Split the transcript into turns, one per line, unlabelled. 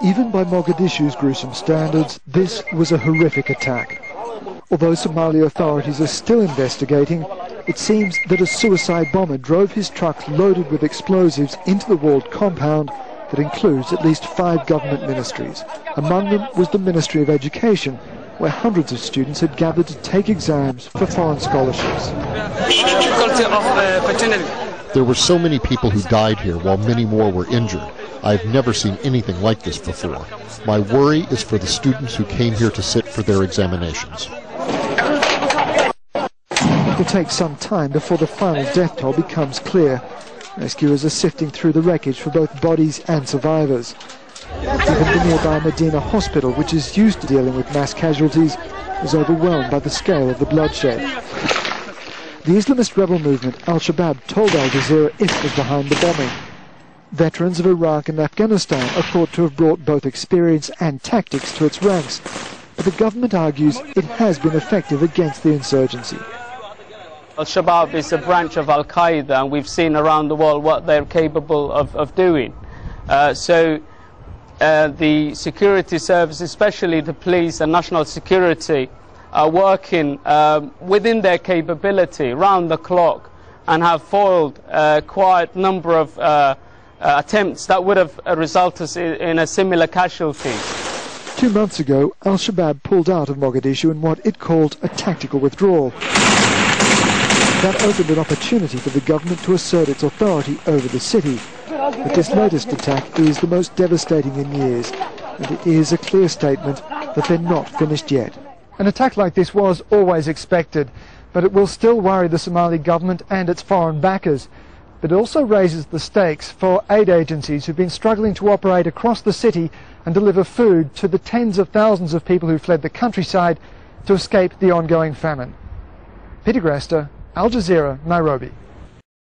even by Mogadishu's gruesome standards, this was a horrific attack. Although Somali authorities are still investigating, it seems that a suicide bomber drove his truck loaded with explosives into the walled compound that includes at least 5 government ministries. Among them was the Ministry of Education, where hundreds of students had gathered to take exams for foreign scholarships.
There were so many people who died here, while many more were injured. I've never seen anything like this before. My worry is for the students who came here to sit for their examinations.
It will take some time before the final death toll becomes clear. Rescuers are sifting through the wreckage for both bodies and survivors. Even the nearby Medina hospital, which is used to dealing with mass casualties, is overwhelmed by the scale of the bloodshed. The Islamist rebel movement Al-Shabaab told Al Jazeera it was behind the bombing. Veterans of Iraq and Afghanistan are thought to have brought both experience and tactics to its ranks, but the government argues it has been effective against the insurgency.
Al-Shabaab is a branch of Al-Qaeda, and we've seen around the world what they're capable of doing. The security services, especially the police and national security, are working within their capability round the clock and have foiled quite a number of attempts that would have resulted in a similar casualty.
2 months ago, Al-Shabaab pulled out of Mogadishu in what it called a tactical withdrawal. That opened an opportunity for the government to assert its authority over the city. But this latest attack is the most devastating in years, and it is a clear statement that they're not finished yet. An attack like this was always expected, but it will still worry the Somali government and its foreign backers. But it also raises the stakes for aid agencies who've been struggling to operate across the city and deliver food to the tens of thousands of people who fled the countryside to escape the ongoing famine. Peter Grester, Al Jazeera, Nairobi.